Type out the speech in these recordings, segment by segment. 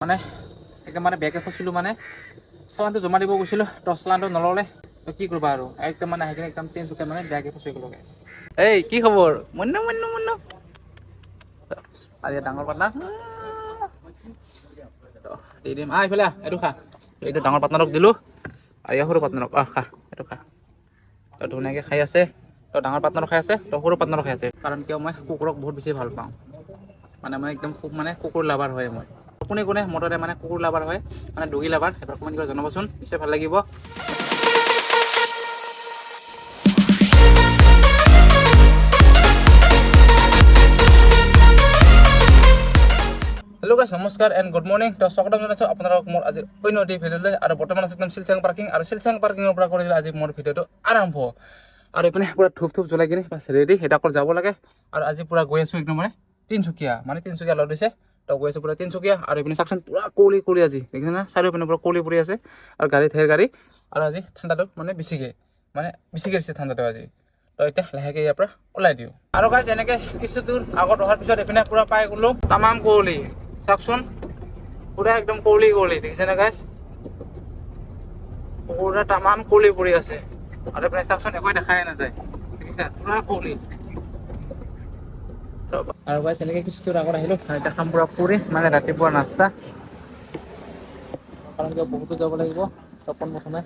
মানে একদম মানে বেগে ফচিলোঁ মানে চালানটো জমা দিব গৈছিলোঁ তো চালানটো নল'লে তো কি কৰিবা আৰু একদম মানে আহি কিনে একদম তিনিচুকীয়া মানে বেগে ফচি গ'লোঁ গাইছ। এই কি খবৰ মুন্নু আজি ডাঙৰ পাৰ্টনাৰ দি দিম এইফালে এইটো খা এইটো ডাঙৰ পাৰ্টনাৰক দিলোঁ আৰু ইয়াৰ সৰু পাৰ্টনাৰক খা এইটো খা তো ধুনীয়াকৈ খাই আছে তো ডাঙৰ পাৰ্টনাৰো খাই আছে তো সৰু পাৰ্টনাৰো খাই আছে কাৰণ কিয় মই কুকুৰক বহুত বেছি ভাল পাওঁ মানে মই একদম খুব মানে কুকুৰ লাভাৰ হয় মই কোনে কোনে মদতে মানে কুকুৰ লাভাৰ হয় মানে ডগী লাভাৰ এবাৰ কমেণ্ট কৰি জনাবচোন নিশ্চয় ভাল লাগিব। হেল্ল' গাইছ নমস্কাৰ এণ্ড গুড মৰ্ণিং তো স্বাগতম জনাইছোঁ আপোনালোকক মোৰ আজি অন্য এটি ভিডিঅ'লৈ আৰু বৰ্তমান আছে একদম শিলচাং পাৰ্কিং আৰু শিলচাং পাৰ্কিঙৰ পৰা কৰিলে আজি মোৰ ভিডিঅ'টো আৰম্ভ আৰু এইপিনে পুৰা ধূপ জ্বলাই কিনে বাছ ৰেডি এটা অকল যাব লাগে আৰু আজি পুৰা গৈ আছোঁ একদম মানে তিনিচুকীয়া লগ দিছে তো গৈ আছোঁ পুৰা তিনিচুকীয়া আৰু এইপিনে চাওকচোন পুৰা কুঁৱলী আজি দেখিছে না চাৰিওপিনে পুৰা কুঁৱলী পৰি আছে আৰু গাড়ী আৰু আজি ঠাণ্ডাটো মানে বেছিকৈ দিছে ঠাণ্ডাটো আজি তো এতিয়া লাহেকৈ ইয়াৰ পৰা ওলাই দিওঁ আৰু গাইছ এনেকৈ কিছু দূৰ আগত অহাৰ পিছত এইপিনে পুৰা পাই গ'লোঁ তামাম কুঁৱলী চাওকচোন পুৰা একদম কুঁৱলী দেখিছে না গাইছ পুৰা তামাম কুঁৱলী পৰি আছে আৰু এইপিনে চাওকচোন একোৱে দেখাই নাযায় দেখিছে পুৰা কুঁৱলী আৰু গাইছ এনেকৈ কিছু দূৰ আগত আহিলোঁ এতিয়া খাম পুৰা পুৰি মানে ৰাতিপুৱা নাস্তা কাৰণ কিয় বহুতো যাব লাগিব তো পোনপ্ৰথমে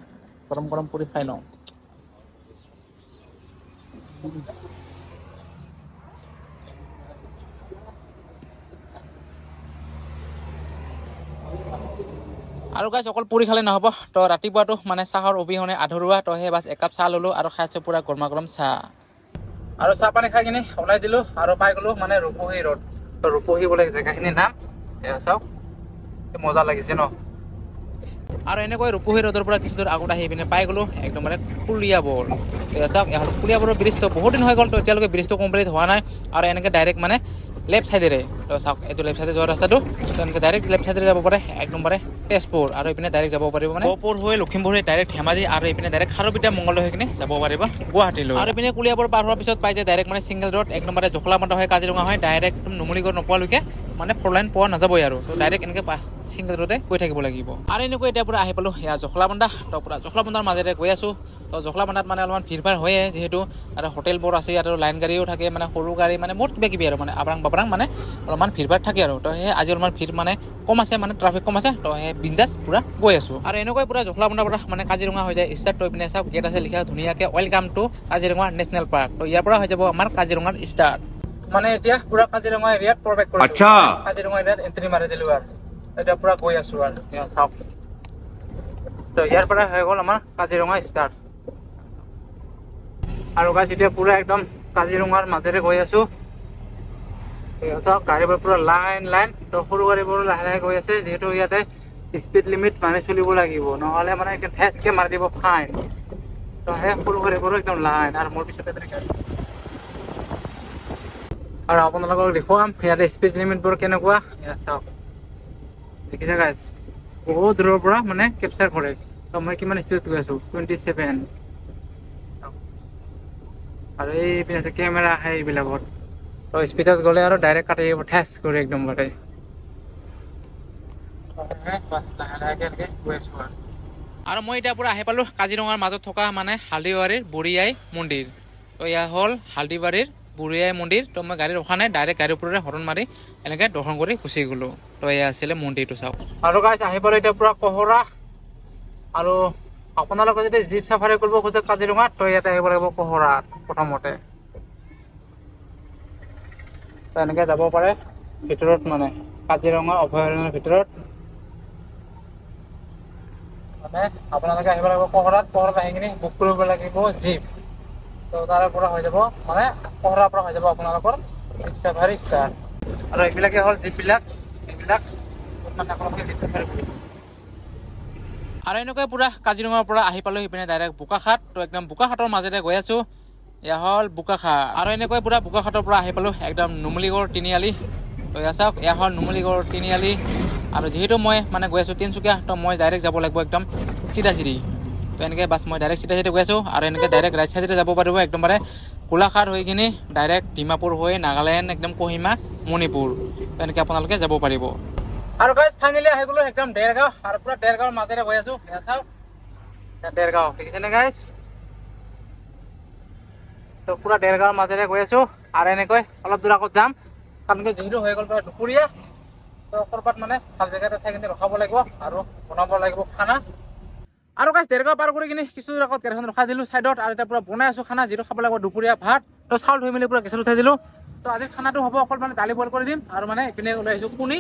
গৰম পুৰি খাই লওঁ। আৰু গাইছ অকল পুৰি খালে নহ'ব তো ৰাতিপুৱাটো মানে চাহৰ অবিহনে আধৰুৱা তো সেই বাছ একাপ চাহ ল'লোঁ আৰু খাইছোঁ পুৰা গৰম চাহ আৰু চাহ পানী খাই কিনে ওলাই দিলোঁ আৰু পাই গ'লোঁ মানে ৰূপহী ৰোড তো ৰূপহী বোলে জেগাখিনিৰ নাম এয়া চাওক মজা লাগিছে ন আৰু এনেকৈ ৰূপহী ৰোডৰ পৰা কিছু দূৰ আগত আহি পিনে পাই গ'লোঁ একদম মানে কুলিয়াবৰ চাওক কুলিয়াবৰৰ ব্ৰিজটো বহুত দিন হৈ গ'ল তো এতিয়ালৈকে ব্ৰিজটো কমপ্লিট হোৱা নাই আৰু এনেকৈ ডাইৰেক্ট মানে লেফ্ট চাইডেৰে তো চাওক এইটো লেফ্ট চাইডে যোৱা ৰাস্তাটো তো এনেকৈ ডাইৰেক্ট লেফ্ট চাইডেৰে যাব পাৰে একদম তেজপুৰ আৰু এইপিনে ডাইৰেক্ট যাব পাৰিব মানে গহপুৰ হৈ লখিমপুৰ হৈ ডাইৰেক্ট ধেমাজি আৰু এইপিনে ডাইৰেক্ট খাৰুপেটীয়া মংগলদৈ হৈ কিনে যাব পাৰিব গুৱাহাটীলৈ আৰু এইপিনে কুলিয়াবৰ পাৰ হোৱাৰ পিছত পাই যে ডাইৰেক্ট মানে ছিংগল ৰোড এক নম্বৰে জখলাবন্ধা হৈ কাজিৰঙা হয় ডাইৰেক্ট নুমলীগড় নোপোৱালৈকে মানে 4 লাইন পোৱা নাযাবই আৰু তো ডাইৰেক্ট এনেকৈ ছিংগল ৰোডে গৈ থাকিব লাগিব আৰু এনেকৈ এতিয়া পুৰা আহি পালোঁ এয়া জখলাবন্ধা তো পুৰা জখলাবন্ধাৰ মাজেৰে গৈ আছোঁ তো জখলাবন্ধাত মানে অলপমান ভিৰ ভাৰ হয়ে যিহেতু আৰু হোটেলবোৰ আছে আৰু লাইন গাড়ীও থাকে মানে সৰু গাড়ী মানে বহুত কিবা আৰু মানে আবৰাং বাবৰাং মানে অলপমান ভিৰ ভাৰ থাকে আৰু তো সেই আজি অলপমান ভিৰ মানে কম আছে মানে ট্ৰাফিক কম আছে তো সেই বিন্দাছ পুৰা গৈ আছোঁ আৰু এনেকৈ পুৰা জখলাবন্ধাৰ পৰা মানে কাজিৰঙা হৈ যায় ষ্টাৰ্ট হৈ পিনে চাওক গেট আছে লিখা ধুনীয়াকৈ welcome to Kaziranga national park তো ইয়াৰ পৰা হৈ যাব আমাৰ কাজিৰঙাৰ ষ্টাৰ্ট মানে এতিয়া পুৰা কাজিৰঙা এৰিয়াত প্ৰৱেশ কৰিছোঁ আচ্ছা কাজিৰঙা এৰিয়াত এণ্ট্ৰি মাৰি দিলোঁ আৰু এতিয়া পুৰা গৈ আছোঁ আৰু এতিয়া চাওক তো ইয়াৰ পৰা হৈ গ'ল আমাৰ কাজিৰঙা ষ্টাৰ্ট আৰু গাইছ এতিয়া পুৰা একদম কাজিৰঙাৰ মাজেৰে গৈ আছোঁ চাওক গাড়ীবোৰ পুৰা লাইন তো সৰু গাড়ীবোৰ লাহে গৈ আছে যিহেতু ইয়াতে স্পীড লিমিট মানি চলিব লাগিব নহ'লে মানে একদম ফেচকৈ মাৰি দিব ফাইন তো সেই সৰু গাড়ীবোৰো একদম লাইন আৰু মোৰ পিছতে আৰু আপোনালোকক দেখুৱাম ইয়াতে স্পীড লিমিটবোৰ কেনেকুৱা এয়া চাওক দেখিছে গাইছ বহুত দূৰৰ পৰা মানে কেপচাৰ কৰে তো মই কিমান স্পীডত গৈ আছোঁ 27 আৰু এইপিনে আছে কেমেৰা আহে এইবিলাকত তো স্পীডত গ'লে আৰু ডাইৰেক্ট কাটি দিব ঠেচ কৰি একদম বাৰে লাহেকৈ এনেকৈ গৈ আছোঁ আৰু মই এতিয়া পৰা আহি পালোঁ কাজিৰঙাৰ মাজত থকা মানে হালদিবাৰীৰ বুঢ়ী আই মন্দিৰ তো এয়া হ'ল হালদিবাৰীৰ বুঢ়ী আই মন্দিৰ তো মই গাড়ী ৰখা নাই ডাইৰেক্ট গাড়ীৰ ওপৰতে হৰণ মাৰি এনেকৈ দৰ্শন কৰি গুচি গ'লোঁ তো এয়া আছিলে মন্দিৰটো চাওক আৰু গাইছ আহি পালোঁ এতিয়া পূৰা কহৰা আৰু আপোনালোকে যদি জীপ চাফাৰী কৰিব খোজে কাজিৰঙাত তো ইয়াতে আহিব লাগিব কহৰাত প্ৰথমতে তো এনেকৈ যাব পাৰে ভিতৰত মানে কাজিৰঙা অভয়াৰণ্যৰ ভিতৰত মানে আপোনালোকে আহিব লাগিব কহৰাত আহি কিনে বুক কৰিব লাগিব জীপ তো তাৰে পৰা হৈ যাব মানে কহৰাৰ পৰা হৈ যাব আপোনালোকৰ জীপ চাফাৰী ষ্টাৰ্ট আৰু এইবিলাকে হ'ল জীপবিলাক এইবিলাক মানে আপোনালোকে জীপ চাফাৰী কৰিব আৰু এনেকৈ পুৰা কাজিৰঙাৰ পৰা আহি পালোঁ সিপিনে ডাইৰেক্ট বোকাখাট তো একদম বোকাখাটৰ মাজেৰে গৈ আছোঁ এয়া হ'ল বোকাখাট আৰু এনেকৈ পুৰা বোকাখাটৰ পৰা আহি পালোঁ একদম নুমলীগড় তিনিআলি তো এয়া চাওক এয়া হ'ল নুমলীগড় তিনিআলি আৰু যিহেতু মই মানে গৈ আছোঁ তিনিচুকীয়া তো মই ডাইৰেক্ট যাব লাগিব একদম চিধাচিধি তো এনেকৈ বাছ মই ডাইৰেক্ট চিধাচিধি গৈ আছোঁ আৰু এনেকৈ ডাইৰেক্ট ৰাইট চাইডে যাব পাৰিব একদম গোলাঘাট হৈ কিনে ডাইৰেক্ট ডিমাপুৰ হৈ নাগালেণ্ড একদম কহিমা মণিপুৰ তো এনেকৈ আপোনালোকে যাব পাৰিব আৰু গাইজ ফাইনেলি আহি গ'লো একদম দেৰগাঁও আৰু পুৰা দেৰগাঁৱৰ মাজেৰে গৈ আছো চাওক দেৰগাঁও দেখিছেনে গাইজ তো পুৰা দেৰগাঁৱৰ মাজেৰে গৈ আছো আৰু এনেকৈ অলপ দূৰ আগত যাম কাৰণ যিহেতু হৈ গ'ল পুৰা দুপৰীয়া তো ক'ৰবাত মানে ভাল জেগাতে চাই কিনে ৰখাব লাগিব আৰু বনাব লাগিব খানা আৰু গাইজ দেৰগাঁও পাৰ কৰি কিনে কিছু আগত গাড়ীখন ৰখাই দিলোঁ ছাইডত আৰু এতিয়া পুৰা বনাই আছো খানা যিটো খাব লাগিব দুপৰীয়া ভাত তো চাউল ধুই মেলি পুৰা গেছত উঠাই দিলোঁ তো আজিৰ খানাটো হ'ব অকল মানে দালি বইল কৰি দিম আৰু মানে ইপিনে ওলাই আহিছোঁ কণী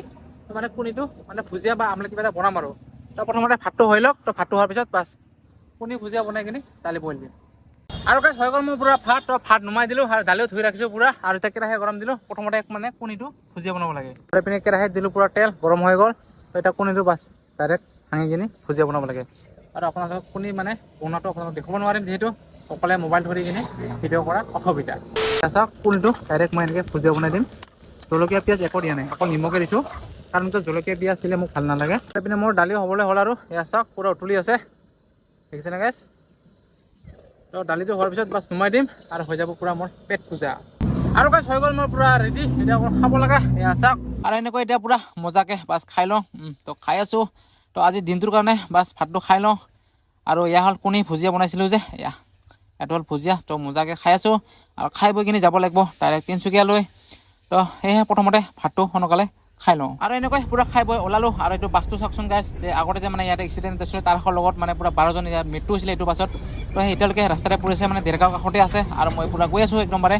মানে কণীটো মানে ভুজিয়া বা আমলেট কিবা এটা বনাম আৰু তো প্ৰথমতে ভাতটো হৈ লওক তো ভাতটো হোৱাৰ পিছত বাছ কণী ভুজিয়া বনাই কিনে দালি বইল দিম আৰু গাইজ হৈ গ'ল মোৰ পুৰা ভাত নুমাই দিলোঁ আৰু দালিও ধুই ৰাখিছোঁ পুৰা আৰু এতিয়া কেৰাহী গৰম দিলোঁ প্ৰথমতে মানে কণীটো ভুজিয়া বনাব লাগে আৰু এইপিনে কেৰাহীত দিলোঁ পুৰা তেল গৰম হৈ গ'ল তো এতিয়া কণীটো বাছ ডাইৰেক্ট ভাঙি কিনি ভুজিয়া বনাব লাগে আৰু আপোনালোকক কণী মানে বনোৱাটো আপোনালোকক দেখুৱাব নোৱাৰিম যিহেতু অকলে মোবাইল ধৰি কিনে ভিডিঅ' কৰা অসুবিধা চাওক কণীটো ডাইৰেক্ট মই এনেকৈ ভুজিয়া বনাই দিম জলকীয়া পিঁয়াজ একো দিয়া নাই অকল নিমখে দিছোঁ কাৰণ জলকীয়া পিঁয়াজ দিলে মোক ভাল নালাগে এইপিনে মোৰ দালিও হ'বলৈ হ'ল আৰু এয়া চাওক পুৰা উতলি আছে দেখিছেনে গাইজ তো দালিটো হোৱাৰ পিছত বাছ নুমাই দিম আৰু হৈ যাব পুৰা মোৰ পেট পূজা আৰু গাইজ হৈ গ'ল মোৰ পুৰা ৰেডি এতিয়া অকল খাব লাগে এয়া চাওক আৰু এনেকৈ এতিয়া পুৰা মজাকৈ বাছ খাই লওঁ তো খাই আছোঁ তো আজি দিনটোৰ কাৰণে বাছ ভাতটো খাই লওঁ আৰু এয়া হ'ল কণী ভুজিয়া বনাইছিলোঁ যে এইটো হ'ল ভুজিয়া তো মজাকৈ খাই আছোঁ আৰু খাই বৈ কিনি যাব লাগিব ডাইৰেক্ট তিনিচুকীয়ালৈ তো সেয়েহে প্ৰথমতে ভাতটো সোনকালে খাই লওঁ আৰু এনেকৈ পুৰা খাই বৈ ওলালোঁ আৰু এইটো বাছটো চাওকচোন গাইজ যে আগতে যে মানে ইয়াতে এক্সিডেণ্ট হৈছিলে তাৰ লগত মানে পুৰা 12জন ইয়াত মৃত্যু হৈছিলে এইটো বাছত তো সেই এতিয়ালৈকে ৰাস্তাতে পৰিছে মানে দেৰগাঁও কাষতে আছে আৰু মই পুৰা গৈ আছোঁ একদমবাৰে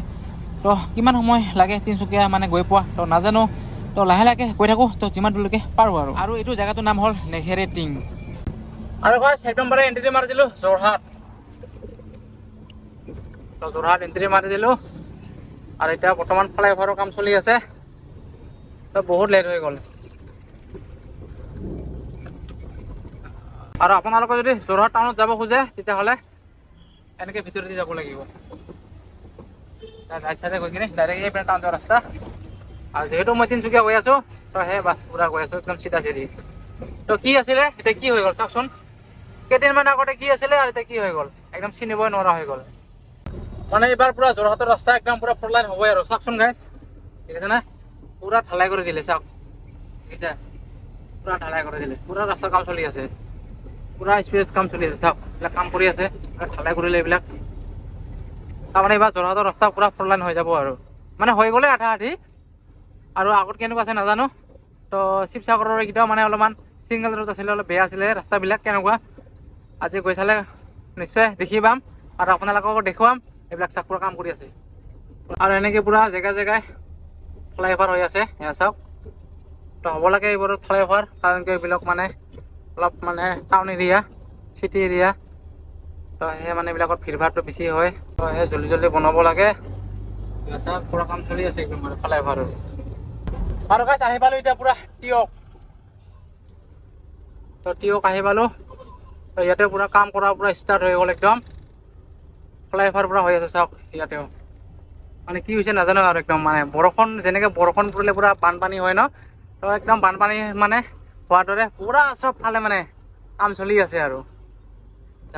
তো কিমান সময় লাগে তিনিচুকীয়া মানে গৈ পোৱা তো নাজানো তো লাহে লাহে গৈ থাকোঁ তো যিমান দূৰলৈকে পাৰোঁ আৰু এইটো জেগাটোৰ নাম হ'ল নেঘেৰে টিং আৰু গাইজ একদমবাৰে এণ্ট্ৰি মাৰি দিলোঁ যোৰহাট তো যোৰহাট এণ্ট্ৰি মাৰি দিলোঁ আৰু এতিয়া বৰ্তমান ফ্লাইঅভাৰৰ কাম চলি আছে তো বহুত লেট হৈ গ'ল আৰু আপোনালোকে যদি যোৰহাট টাউনত যাব খোজে তেতিয়াহ'লে এনেকৈ ভিতৰেদি যাব লাগিব ৰাইট চাইডে গৈ কিনে ডাইৰেক্ট এই টাউন যোৱা ৰাস্তা আৰু যিহেতু মই তিনিচুকীয়া গৈ আছোঁ তো সেই বাছ পুৰা গৈ আছোঁ একদম চিধা চিধি তো কি আছিলে এতিয়া কি হৈ গ'ল চাওকচোন কেইদিনমান আগতে কি আছিলে আৰু এতিয়া কি হৈ গ'ল একদম চিনিবই নোৱাৰা হৈ গ'ল মানে এইবাৰ পুৰা যোৰহাটৰ ৰাস্তা একদম পুৰা ফ'ৰ লাইন হ'বই আৰু চাওকচোন গাইজ দেখিছেনে পুৰা ঢালাই কৰি দিলে চাওক দেখিছে পুৰা ঢালাই কৰি দিলে পুৰা ৰাস্তাৰ কাম চলি আছে পুৰা স্পীডত কাম চলি আছে চাওক এইবিলাক কাম কৰি আছে ঢালাই কৰিলে এইবিলাক তাৰমানে এইবাৰ যোৰহাটৰ ৰাস্তা পুৰা ফ'ৰ লাইন হৈ যাব আৰু মানে হৈ গ'লে আধা আধি আৰু আগত কেনেকুৱা আছে নাজানো তো শিৱসাগৰৰ এইকেইটাও মানে অলপমান ছিংগল ৰোড আছিলে অলপ বেয়া আছিলে ৰাস্তাবিলাক কেনেকুৱা আজি গৈ চালে নিশ্চয় দেখি পাম আৰু আপোনালোকক দেখুৱাম এইবিলাক চাক পুৰা কাম কৰি আছে আৰু এনেকৈ পুৰা জেগাই জেগাই ফ্লাইঅভাৰ হৈ আছে এয়া চাওক তো হ'ব লাগে এইবোৰত ফ্লাইঅভাৰ কাৰণ কি এইবিলাক মানে অলপ মানে টাউন এৰিয়া চিটি এৰিয়া তো সেই মানে এইবিলাকত ভিৰ ভাৰটো বেছি হয় তো সেই জলদি জলদি বনাব লাগে এয়া চাওক পুৰা কাম চলি আছে একদম মানে ফ্লাইঅভাৰৰ আৰু গাইজ আহি পালোঁ এতিয়া পুৰা টিয়ক তো টিয়ক আহি পালোঁ তো ইয়াতে পুৰা কাম কৰা পুৰা ষ্টাৰ্ট হৈ গ'ল একদম ফ্লাইঅভাৰ পুৰা হৈ আছে চাওক ইয়াতেও মানে কি হৈছে নাজানো আৰু একদম মানে বৰষুণ যেনেকৈ বৰষুণ পৰিলে পুৰা বানপানী হয় ন তো একদম বানপানী মানে হোৱাৰ দৰে পুৰা চব ফালে মানে কাম চলি আছে আৰু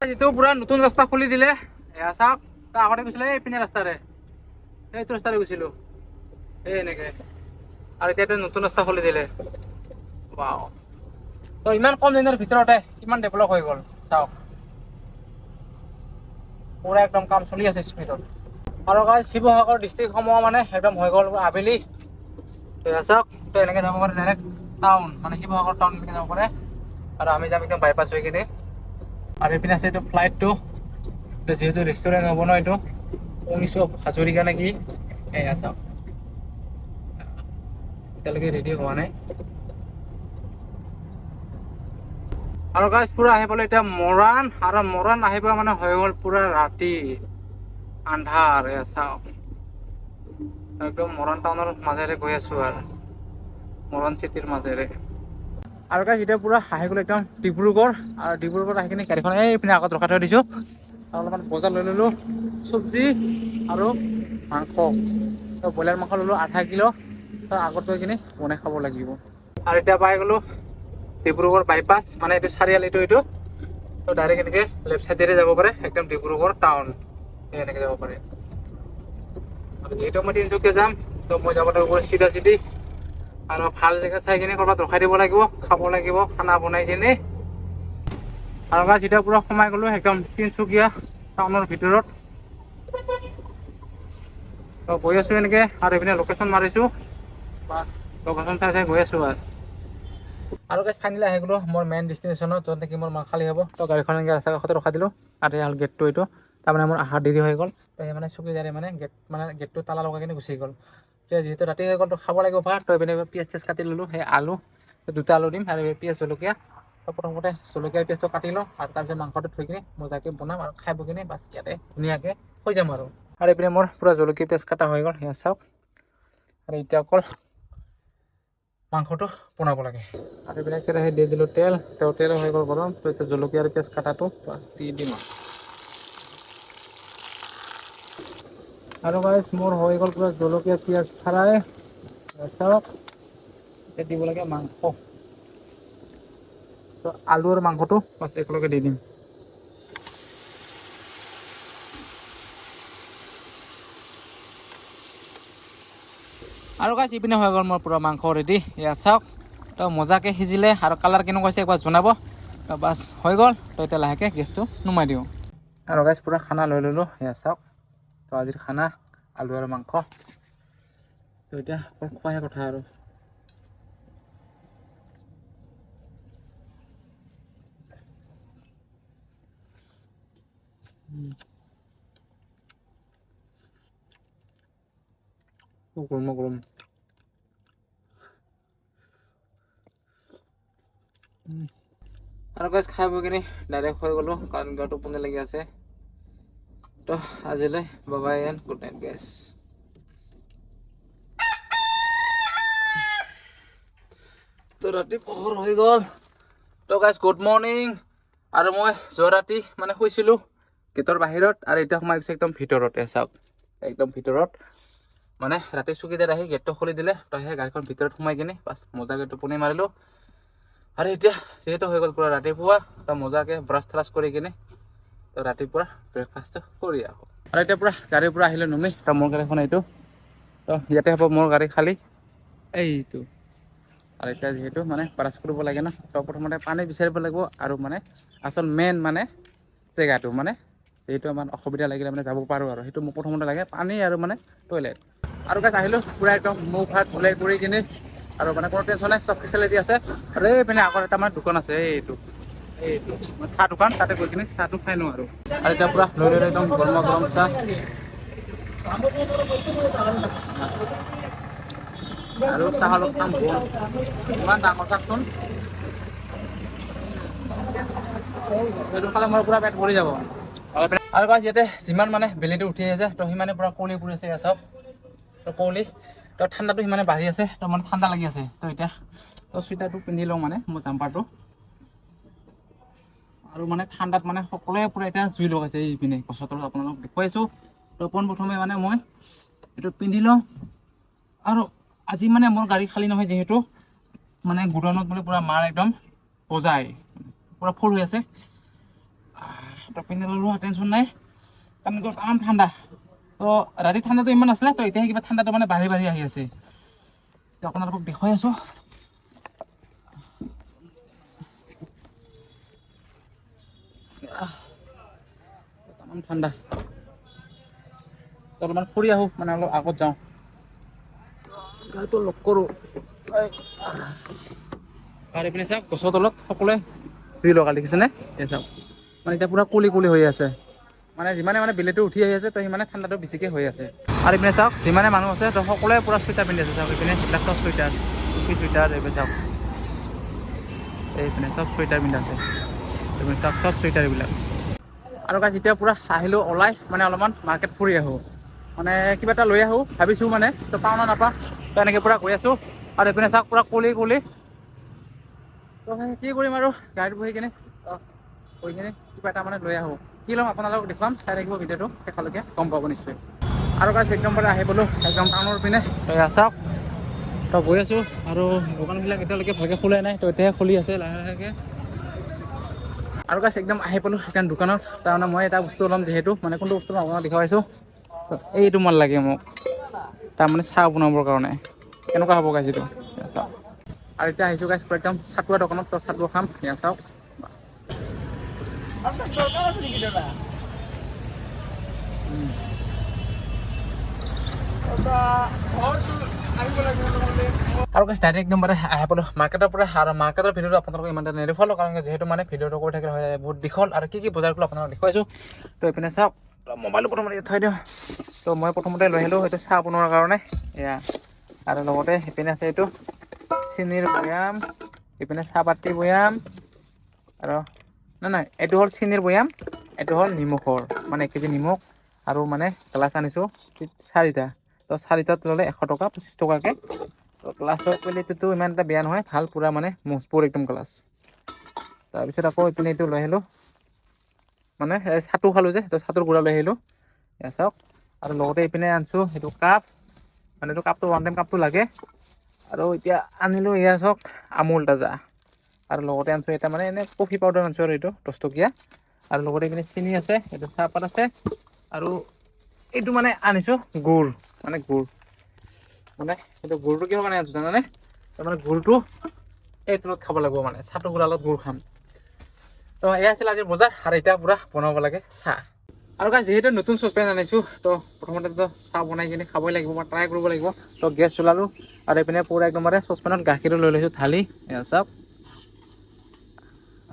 যিটো পুৰা নতুন ৰাস্তা খুলি দিলে এয়া চাওক তো আগতে গৈছিলে এইপিনে ৰাস্তাৰে এইটো ৰাস্তাৰে গৈছিলোঁ এই এনেকৈ আৰু এতিয়াতো নতুন ৰাস্তা খুলি দিলে ৱাও তো ইমান কম দিনৰ ভিতৰতে কিমান ডেভেলপ হৈ গ'ল চাওক পুৰা একদম কাম চলি আছে স্পীডত আৰু গাইজ শিৱসাগৰ ডিষ্ট্ৰিক্টসমূহ মানে একদম হৈ গ'ল আবেলি চাওক তো এনেকৈ যাব পাৰে ডাইৰেক্ট টাউন মানে শিৱসাগৰ টাউন এনেকৈ যাব পাৰে আৰু আমি যাম একদম বাইপাছ হৈ কিনে আৰু এইপিনে আছে এইটো ফ্লাইটটো যিহেতু ৰেষ্টুৰেণ্ট হ'ব ন এইটো শুনিছোঁ হাজৰিকা নে কি এয়া চাওক এতিয়ালৈকে ৰেডি হোৱা নাই আৰু গাইজ পুৰা আহি পালোঁ এতিয়া মৰাণ আৰু মৰাণ আহি পোৱা মানে হৈ গ'ল পুৰা ৰাতি আন্ধাৰ এয়া চাওক একদম মৰাণ টাউনৰ মাজেৰে গৈ আছোঁ আৰু মৰাণ চিটিৰ মাজেৰে আৰু গাইজ এতিয়া পুৰা আহি গ'ল একদম ডিব্ৰুগড় আৰু ডিব্ৰুগড় আহি কিনে গাড়ীখন এইপিনে আগত ৰখাই থৈ দিছোঁ আৰু অলপমান বজাৰ লৈ ল'লোঁ চব্জি আৰু মাংস তো ব্ৰইলাৰ মাংস ল'লোঁ আধা কিলো তো আগত গৈ কিনে বনাই খাব লাগিব আৰু এতিয়া পাই গ'লোঁ ডিব্ৰুগড় বাইপাছ মানে এইটো চাৰিআলিটো এইটো তো ডাইৰেক্ট এনেকৈ লেফ্ট চাইডেৰে যাব পাৰে একদম ডিব্ৰুগড় টাউন এনেকৈ যাব পাৰে আৰু যিহেতু মই তিনিচুকীয়া যাম তো মই যাব লাগিব চিধা চিধি আৰু ভাল জেগা চাই কিনে ক'ৰবাত ৰখাই দিব লাগিব, খাব লাগিব খানা বনাই কিনে। আৰু গাইছ এতিয়া পুৰা সোমাই গ'লো একদম তিনচুকীয়া টাউনৰ ভিতৰত। গৈ আছো এনেকে আৰু এইপিনে লোকেশ্যন মাৰিছো, বাছ লোকেশ্যন চাই চাই গৈ আছো আৰু গাইছ ফাইনেলি আহি গ'লো মোৰ মেইন ডেষ্টিনেশ্যনত, য'ত নেকি মোৰ খালী হ'ব। তো গাড়ীখন এনেকৈ ৰাস্তাৰ কাষতে ৰখাই দিলোঁ, আৰু হ'ল গেটটো এইটো। তাৰমানে মোৰ অহা দেৰি হৈ গ'ল, তো সেই মানে চকীদাৰে মানে গেটটো তালা লগাই কিনে গুচি গ'ল। যিহেতু ৰাতি হৈ গ'ল তো খাব লাগিব ভাত, তো এইপিনে পিঁয়াজ চিয়াজ কাটি ল'লোঁ, সেই আলু 2টা আলু দিম আৰু পিঁয়াজ জলকীয়া। তো প্ৰথমতে জলকীয়াৰ পিঁয়াজটো কাটি লওঁ, আৰু তাৰপিছত মাংসটো থৈ কিনে মজাকৈ বনাম আৰু খাই বৈ কিনে বাছ ইয়াতে ধুনীয়াকৈ হৈ যাম আৰু এইপিনে মোৰ পূৰা জলকীয়া পিঁয়াজ কটা হৈ গ'ল, সেয়া চাওক। আৰু এতিয়া অকল মাংসটো বনাব লাগে। আৰু এইবিলাক কেৰাহীত দি দিলোঁ তেল, তেল হৈ গ'ল গৰম। তো এতিয়া জলকীয়া আৰু পিঁয়াজ কটাটো বাছ দি দিম আৰু গাইছ মোৰ হৈ গ'ল পুৰা জলকীয়া পিঁয়াজ ফ্ৰাই। চাওক এতিয়া দিব লাগে মাংস, তো আলু আৰু মাংসটো বাছ একেলগে দি দিম। আৰু গাইছ ইপিনে হৈ গ'ল মোৰ পূৰা মাংস ৰেডি, ইয়াত চাওক। তো মজাকৈ সিজিলে আৰু কালাৰ কেনেকুৱা হৈছে একবাৰ জনাব। তো বাছ হৈ গ'ল, তো এতিয়া লাহেকৈ গেছটো নুমাই দিওঁ। আৰু গাইছ পূৰা খানা লৈ ল'লোঁ, এয়া চাওক। তো আজিৰ খানা আলু আৰু মাংস, তো এতিয়া খোৱাহে কথা আৰু। গৰম গৰম। আৰু গাইছ খাই বৈ কিনে ডাইৰেক্ট হৈ গ'লোঁ, কাৰণ গাটো টোপনি লাগি আছে। তো আজিলৈ বাই এণ্ড গুড নাইট গাইছ। তো ৰাতি পোহৰ হৈ গ'ল, তো গাইছ গুড মৰ্ণিং। আৰু মই যোৱা ৰাতি মানে শুইছিলোঁ গেটৰ বাহিৰত, আৰু এতিয়া সোমাই গৈছোঁ একদম ভিতৰতে, চাওক একদম ভিতৰত। মানে ৰাতি চকীদাৰ আহি গেটটো খুলি দিলে, তো সেই গাড়ীখন ভিতৰত সোমাই কিনে বাছ মজাকৈ টোপনি মাৰিলোঁ। আৰু এতিয়া যিহেতু হৈ গ'ল পূৰা ৰাতিপুৱা, তো মজাকৈ ব্ৰাছ থ্ৰাছ কৰি কিনে তো ৰাতিপুৱা ব্ৰেকফাষ্টটো কৰি আহোঁ। আৰু এতিয়া পূৰা গাড়ীৰ পৰা আহিলোঁ নুমি, তো মোৰ গাড়ীখন এইটো, তো ইয়াতে হ'ব মোৰ গাড়ী খালী এইটো। আৰু এতিয়া যিহেতু মানে ব্ৰাছ কৰিব লাগে ন, তো প্ৰথমতে পানী বিচাৰিব লাগিব। আৰু মানে আচল মেইন মানে জেগাটো মানে যিহেতু আমাৰ অসুবিধা লাগিলে মানে যাব পাৰোঁ, আৰু সেইটো মোক প্ৰথমতে লাগে পানী আৰু মানে টয়লেট। আৰু গাইছ আহিলোঁ পূৰা একদম মুখ হাত ধুলাই কৰি কিনে, আৰু মানে কোনো টেনশ্যন নাই, চব ফেচিলিটি আছে। আৰু এইপিনে আগত এটা মানে দোকান আছে, এইটো চাহ দোকান, তাতে গৈ কিনে চাহটো খাই লওঁ। আৰু এতিয়া পূৰা লৈ একদম গৰমা গৰম চাহ। আৰু চাহ অলপ খাম, ইমান ডাঙৰ চাচোন, সেইটো খালে মোৰ পূৰা পেট ভৰি যাব। আৰু গাইছ ইয়াতে যিমান মানে বেলিটো উঠি আছে, তো সিমানে পূৰা কুঁৱলী পৰি আছে, চব তো কুঁৱলী। তো ঠাণ্ডাটো সিমানে বাঢ়ি আছে, তো মানে ঠাণ্ডা লাগি আছে। তো এতিয়া তো চুৱেটাৰটো পিন্ধি লওঁ, মানে মোৰ জাম্পাৰটো। আৰু মানে ঠাণ্ডাত মানে সকলোৱে পূৰা এতিয়া জুই লগাইছে এইপিনে গছৰ তলত, আপোনালোকক দেখুৱাইছোঁ। তো পোনপ্ৰথমে মানে মই এইটো পিন্ধি লওঁ। আৰু আজি মানে মোৰ গাড়ী খালী নহয়, যিহেতু মানে গুডাউনত মানে পূৰা মাল একদম বজাই পূৰা ফুল হৈ আছে। তো পিন্ধি ল'লোঁ, টেনশ্যন নাই, কাৰণ তামাম ঠাণ্ডা। তো ৰাতি ঠাণ্ডাটো ইমান নাছিলে, তো এতিয়াহে কিবা ঠাণ্ডাটো মানে বাঢ়ি বাঢ়ি আহি আছে। তো আপোনালোকক দেখুৱাই আছোঁ। তামাম ঠাণ্ডা, তো অলপমান ফুৰি আহোঁ, মানে অলপ আগত যাওঁ, গাড়ীটো লক কৰোঁ। আৰু এইপিনে চাওক গছৰ তলত সকলোৱে জুই লগাল, দেখিছেনে? এই চাওক মানে এতিয়া পূৰা কুঁৱলী কুঁৱলী হৈ আছে, মানে যিমানে মানে বেলিটো উঠি আহি আছে, তো সিমানে ঠাণ্ডাটো বেছিকৈ হৈ আছে। আৰু এইপিনে চাওক যিমানে মানুহ আছে, তো সকলোৱে পূৰা চুৱেটাৰ পিন্ধি আছে। চাওক এইপিনে এইবিলাক চব চুৱেটাৰ, টুপি চুৱেটাৰ, এইপিনে চাওক এইপিনে চব চুৱেটাৰ পিন্ধি আছে, এইপিনে চাওক চব চুৱেটাৰ এইবিলাক। আৰু গাইছ এতিয়া পূৰা আহিলোঁ ওলাই, মানে অলপমান মাৰ্কেট ফুৰি আহোঁ, মানে কিবা এটা লৈ আহোঁ ভাবিছোঁ, মানে তো পাওঁ না নাপাওঁ, তো এনেকৈ পূৰা গৈ আছোঁ। আৰু এইপিনে চাওক পূৰা কুঁৱলী কুঁৱলী, তো কি কৰিম আৰু গাড়ীত বহি কিনে গৈ কিনে কিবা এটা মানে লৈ আহোঁ। কি ল'ম আপোনালোকক দেখুৱাম, চাই থাকিব ভিডিঅ'টো শেষলৈকে, গম পাব নিশ্চয়। আৰু গাইছ একদম পৰা আহি পালোঁ একদম টাউনৰ পিনে, চাওক তো গৈ আছোঁ। আৰু দোকানবিলাক এতিয়ালৈকে ভালকৈ খোলাই নাই, তো এতিয়াহে খুলি আছে লাহে লাহেকৈ। আৰু গাইছ একদম আহি পালোঁ সেইখন দোকানত, তাৰমানে মই এটা বস্তু ল'ম, যিহেতু মানে কোনটো বস্তু মই আপোনাক দেখুৱাইছোঁ। এইটো মাল লাগে মোক, তাৰমানে চাহ বনাবৰ কাৰণে। কেনেকুৱা হ'ব গাইছ এইটো, আৰু এতিয়া আহিছোঁ গাইছ পুৰা একদম চাটুৱা দোকানত তো চাটুৱা খাম এয়া চাওক আৰু গাইছ ডাইৰেক্ট একদম মানে আহি পালোঁ মাৰ্কেটৰ পৰা আৰু মাৰ্কেটৰ ভিডিঅ'টো আপোনালোকক ইমান এটা নেদেখুৱালোঁ কাৰণ যিহেতু মানে ভিডিঅ'টো কৰি থাকিলে হয় বহুত দীঘল আৰু কি বজাৰ কৰিলোঁ আপোনালোকক দেখুৱাইছোঁ তো এইপিনে চাওক মোবাইলটো প্ৰথমতে থৈ দিওঁ তো মই প্ৰথমতে লৈ আহিলোঁ এইটো চাহ বনোৱাৰ কাৰণে এয়া আৰু লগতে সেইপিনে আছে এইটো চেনিৰ বৈয়াম এইপিনে চাহপাতি বৈয়াম আৰু নাই এইটো হ'ল চেনিৰ বৈয়াম এইটো হ'ল নিমখৰ মানে 1 কেজি নিমখ আৰু মানে গ্লাছ আনিছোঁ 4টা তো 4টাত ল'লে 100 টকা 25 টকাকৈ তো গ্লাছৰ কোৱালিটিটো ইমান এটা বেয়া নহয় ভাল পূৰা মানে মজবুত একদম গ্লাছ তাৰপিছত আকৌ এইপিনে এইটো লৈ আহিলোঁ মানে চাটু খালোঁ যে তো চাটুৰ গুড়া লৈ আহিলোঁ এয়া চাওক আৰু লগতে এইপিনে আনিছোঁ সেইটো কাপ মানে এইটো কাপটো ওৱান টাইম কাপটো লাগে আৰু এতিয়া আনিলোঁ এয়া চাওক আমুল তাজা আৰু লগতে আনিছোঁ এটা মানে এনে কফি পাউডাৰ আনিছোঁ আৰু এইটো 10 টকীয়া আৰু লগতে এইপিনে চেনি আছে এইটো চাহপাত আছে আৰু এইটো মানে আনিছোঁ গুড় মানে গুড় মানে এইটো গুড়টো কিহৰ কাৰণে আনিছোঁ জানানে তাৰমানে গুড়টো এইটো লগত খাব লাগিব মানে চাটু গুড়াৰ লগত গুড় খাম তো এয়া আছিল আজিৰ বজাৰ আৰু এতিয়া পূৰা বনাব লাগে চাহ আৰু গাইছ যিহেতু নতুন চচপেন আনিছোঁ তো প্ৰথমতে চাহ বনাই কিনে খাবই লাগিব বা ট্ৰাই কৰিব লাগিব তো গেছ চলালোঁ আৰু এইপিনে পূৰা একদমবাৰে চচপেনত গাখীৰো লৈ লৈছোঁ ঢালি এয়া চাওক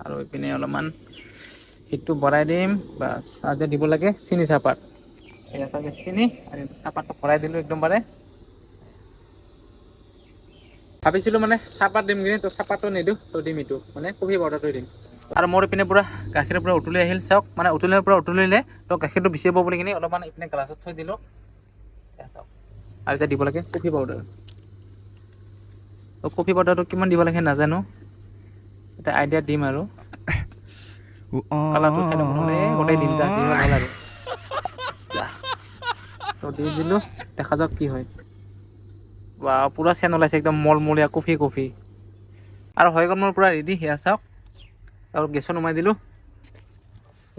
আৰু এইপিনে অলপমান হিটটো বঢ়াই দিম বাছ আৰু দিব লাগে চেনি চাহপাত এয়া চাগে চেনি আৰু চাহপাতটো ভৰাই দিলোঁ একদমবাৰে ভাবিছিলোঁ মানে চাহপাত দিম কিনে তো চাহপাতটো নিদিওঁ তো দিম এইটো মানে কফি পাউডাৰটো দিম আৰু মোৰ ইপিনে পূৰা গাখীৰৰ পৰা উতলি আহিল চাওক মানে উতলিৰ পৰা উতলিলে তো গাখীৰটো বেছি হ'ব বুলি কিনে অলপমান ইপিনে গ্লাছত থৈ দিলোঁ চাওক আৰু এতিয়া দিব লাগে কফি পাউডাৰ তো কফি পাউডাৰটো কিমান দিব লাগে নাজানো এটা আইডিয়া দিম আৰু কালাৰটো চাই লওঁ প্ৰথমতে গোটেই দিনটা দি হ'ল আৰু তো দি দিলোঁ দেখা যাওক কি হয় বা পূৰা চেন ওলাইছে একদম মলমলীয়া কফি আৰু হৈ গ'ল মোৰ পূৰা ৰেডি সেয়া চাওক আৰু গেছত নমাই দিলোঁ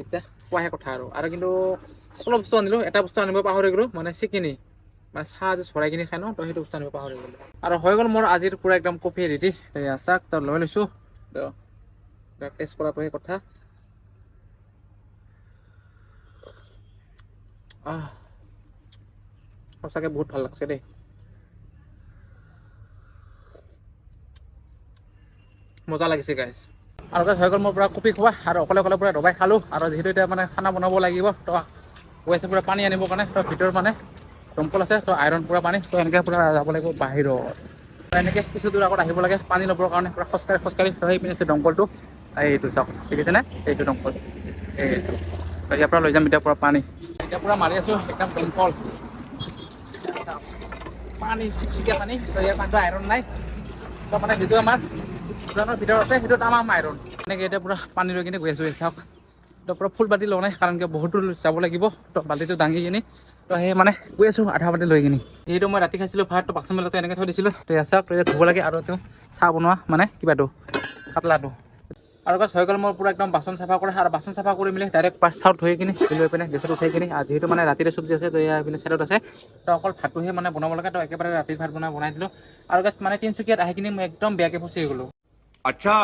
এতিয়া খোৱাহে কথা আৰু কিন্তু অলপ বস্তু আনিলোঁ এটা বস্তু আনিব পাহৰি গ'লোঁ মানে চিকিনি মানে চাহ যে চৰাই কিনি খাই ন তো সেইটো বস্তু আনিব পাহৰি গ'লোঁ আৰু হৈ গ'ল মোৰ আজিৰ পূৰা একদম কফি ৰেডি এয়া চাওক তো লৈ লৈছোঁ তো টেষ্ট কৰাটোহে কথা সঁচাকৈ বহুত ভাল লাগছে দেই মজা লাগিছে গাইছ আৰু গাইছ হৈ গ'ল মোৰ পূৰা কফি খোৱা আৰু অকলে পূৰা দবাই খালোঁ আৰু যিহেতু এতিয়া মানে খানা বনাব লাগিব তো গৈ আছে পূৰা পানী আনিবৰ কাৰণে তো ভিতৰত মানে দমকল আছে তো আইৰণ পূৰা পানী তো এনেকৈ পূৰা যাব লাগিব বাহিৰত এনেকৈ কিছু দূৰ আগত আহিব লাগে পানী ল'বৰ কাৰণে পূৰা খোজকাঢ়ি তো সেই পিনে আছে দমকলটো এইটো চাওক ঠিক আছেনে এইটো দমকল এইটো ইয়াৰ পৰা লৈ যাম এতিয়া পূৰা পানী এতিয়া পূৰা মাৰি আছোঁ একদম দমকল পানী চিকচিকীয়া পানী তো ইয়াৰ পানীটো আইৰণ নাই তো মানে যিটো আমাৰ দোকানৰ ভিতৰত আছে সেইটো তামাম আইৰণ এনেকৈ এতিয়া পূৰা পানী লৈ কিনে গৈ আছোঁ চাওক তো পূৰা ফুল বাল্টি লোৱা নাই কাৰণ কি বহুত দূৰ যাব লাগিব তো বাল্টিটো দাঙি কিনি তো সেই মানে গৈ আছোঁ আধা বাল্টি লৈ কিনি যিহেতু মই ৰাতি খাইছিলোঁ ভাত তো বাচন মেলতে এনেকৈ থৈ দিছিলোঁ তো ইয়াত চাওক ধুব লাগে আৰু তেওঁ চাহ বনোৱা মানে কিবাটো কাটলাটো আৰু গাছ হৈ গ'ল মোৰ পূৰা একদম বাচন চাফা কৰা আৰু বাচন চাফা কৰি মেলি ডাইৰেক্ট চাউল ধুই কিনি লৈ পিনে গেছত উঠাই কিনি যিহেতু মানে ৰাতিৰে চব্জি আছে তো ইয়াৰ পিনে চাইডত আছে তো অকল ভাতটোহে মানে বনাব লাগে তো একেবাৰে ৰাতিৰ ভাত বনাই দিলোঁ আৰু গাছ মানে তিনিচুকীয়াত আহি কিনি মই একদম বেয়াকৈ ফচি গ'লোঁ अच्छा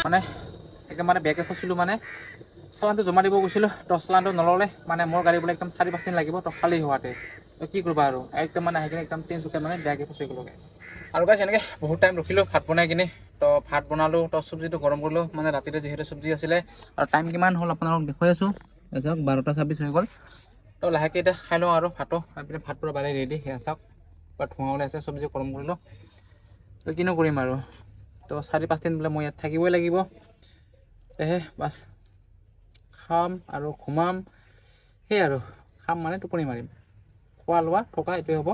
মানে একেবাৰে বেয়াকৈ ফচিলোঁ মানে চালানটো জমা দিব গৈছিলোঁ তো চালানটো নল'লে মানে মোৰ গাড়ী বোলে একদম 4-5 দিন লাগিব তো খালী হোৱাতে তো কি কৰিবা আৰু একদম মানে আহি কিনে একদম তিনিচুকীয়াত মানে বেয়াকৈ ফচি গ'লোঁ আৰু গাইছ এনেকৈ বহুত টাইম ৰখিলোঁ ভাত বনাই কিনে তো ভাত বনালোঁ তো চব্জিটো গৰম কৰিলোঁ মানে ৰাতিতে যিহেতু চব্জি আছিলে আৰু টাইম কিমান হ'ল আপোনালোকক দেখুৱাই আছোঁ চাওক 12:26 হৈ গ'ল তো লাহেকৈ এতিয়া খাই লওঁ আৰু ভাতো এইপিনে ভাত পূৰা বাঢ়ি ৰেডি সেয়া চাওক বা ধোঁৱা ওলাই আছে চব্জি গৰম কৰিলোঁ তো কিনো কৰিম আৰু তো 4-5 দিন বোলে মই ইয়াত থাকিবই লাগিব সেয়েহে বাছ খাম আৰু ঘুমাম সেই আৰু খাম মানে টোপনি মাৰিম খোৱা লোৱা থকা এইটোৱে হ'ব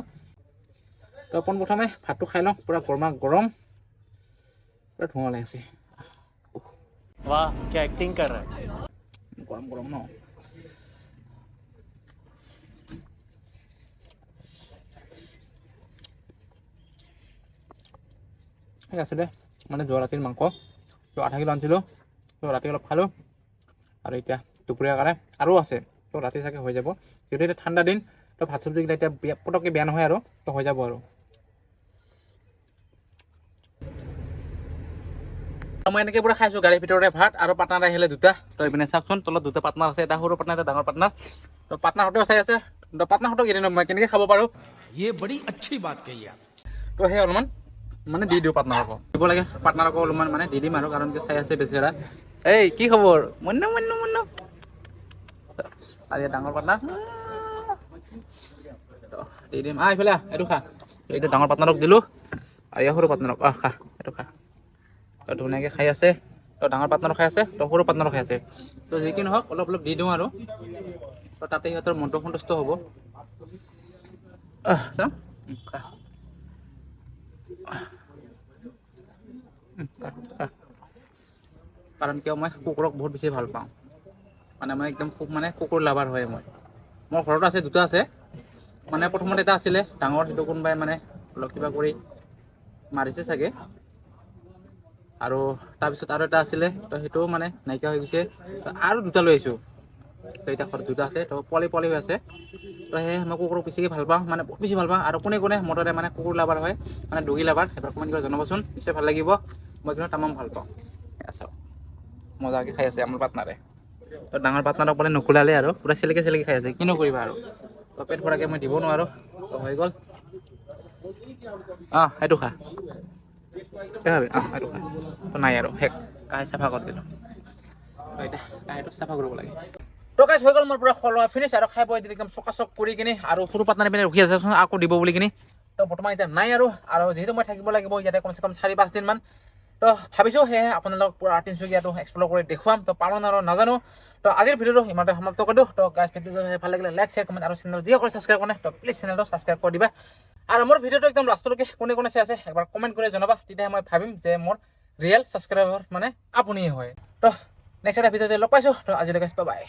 তো পোনপ্ৰথমে ভাতটো খাই লওঁ পূৰা গৰম পূৰা ধোঁৱা ওলাই আছে वाह क्या एक्टिंग कर रहा है গৰম ন ঠিক আছে দে মানে যোৱা ৰাতিৰ মাংস তো 0.5 কিলো আনিছিলোঁ তো ৰাতি অলপ খালোঁ আৰু এতিয়া দুপৰীয়াৰ কাৰণে আৰু আছে তো ৰাতি চাগে হৈ যাব যিহেতু এতিয়া ঠাণ্ডা দিন তো ভাত চব্জিকেইটা এতিয়া পটককৈ বেয়া নহয় আৰু তো হৈ যাব আৰু মই এনেকৈ পুৰা খাইছোঁ গাড়ীৰ ভিতৰতে ভাত আৰু পাৰ্টনাৰ আহিলে দুটা তো এইপিনে চাওকচোন তলত দুটা পাৰ্টনাৰ আছে এটা সৰু পাৰ্টনাৰ এটা ডাঙৰ পাৰ্টনাৰ তো পাৰ্টনাৰহঁতেও চাই আছে তো পাৰ্টনাৰহঁতক এদিন মই কেনেকৈ খাব পাৰোঁ ये बड़ी अच्छी बात कही आप তো সেই অলপমান মানে দি দিওঁ পাৰ্টনাৰকো দিব লাগে পাৰ্টনাৰকো অলপমান মানে দি দিম আৰু কাৰণ কি চাই আছে বেচেৰা এই কি খবৰ মন্য আৰু ইয়াত ডাঙৰ পাৰ্টনাৰ দি দিম এইফালে এইটো খা এইটো ডাঙৰ পাৰ্টনাৰক দিলোঁ আৰু ইয়াৰ সৰু পাৰ্টনাৰক খা এইটো খা তো ধুনীয়াকৈ খাই আছে তো ডাঙৰ পাৰ্টনাৰো খাই আছে তো সৰু পাৰ্টনাৰো খাই আছে তো যি কি নহওক অলপ অলপ দি দিওঁ আৰু তো তাতে সিহঁতৰ মনটো সন্তুষ্ট হ'ব চাওঁ খা কাৰণ কিয় মই কুকুৰক বহুত বেছি ভাল পাওঁ মানে মই একদম খুব মানে কুকুৰ লাভাৰ হয় মই মোৰ ঘৰত আছে দুটা আছে মানে প্ৰথমতে এটা আছিলে ডাঙৰ সেইটো কোনোবাই মানে অলপ কিবা কৰি মাৰিছে চাগে আৰু তাৰপিছত আৰু এটা আছিলে তো সেইটোও মানে নাইকিয়া হৈ গৈছে আৰু দুটা লৈ আহিছোঁ তো এতিয়া ঘৰত দুটা আছে তো পোৱালি হৈ আছে তো সেয়ে মই কুকুৰক বেছিকৈ ভাল পাওঁ মানে বহুত বেছি ভাল পাওঁ আৰু কোনে মোৰ দৰে মানে কুকুৰ লাভাৰ হয় মানে ডগী লাভাৰ এবাৰ কমেণ্ট কৰি জনাবচোন নিশ্চয় ভাল লাগিব মই কিন্তু তামাম ভাল পাওঁ চাওক মজাকৈ খাই আছে আমাৰ পাৰ্টনাৰে তো ডাঙৰ পাৰ্টনাৰক মানে নোখোলালে আৰু পূৰা চেলেকি খাই আছে কিনো কৰিবা আৰু তো পেট ভৰাকৈ মই দিব নোৱাৰোঁ তো হৈ গ'ল সেইটো খা ভাবি সেইটো খা তো নাই আৰু শেষ কাঁহী চাফা কৰি দিলোঁ তো এতিয়া কাঁহীটো চাফা কৰিব লাগে তো গাইছ হৈ গ'ল মোৰ পুৰা খোৱা ফিনিছ আৰু খাই বৈ একদম চকাচক কৰি কিনি আৰু সৰু পাৰ্টনাৰ পিনে ৰখি আছে আকৌ দিব বুলি কিনি তো বৰ্তমান এতিয়া নাই আৰু যিহেতু মই থাকিব লাগিব ইয়াতে কমচে কম 4-5 দিনমান তো ভাবিছোঁ সেয়েহে আপোনালোকক পুৰা তিনিচুকীয়াটো এক্সপ্ল'ৰ কৰি দেখুৱাম তো পাৰোঁ আৰু নাজানো তো আজিৰ ভিডিঅ'টো ইমানতে সমাপ্ত কৰি দিওঁ তো গাইছ ভিডিঅ'টো ভাল লাগিলে লাইক শ্বেয়াৰ কমেণ্ট আৰু চেনেল যিসকলে ছাবস্ক্ৰাইব কৰে তো প্লিজ চেনেলটো ছাবস্ক্ৰাইব কৰি দিবা আৰু মোৰ ভিডিঅ'টো একদম লাষ্টলৈকে কোনে চাই আছে একবাৰ কমেণ্ট কৰি জনাবা তেতিয়াহে মই ভাবিম যে মোৰ ৰিয়েল ছাবস্ক্ৰাইবাৰ মানে আপুনিয়ে হয় তো নেক্সট এটা ভিডিঅ'তে লগ পাইছোঁ তো আজিলৈকে বাই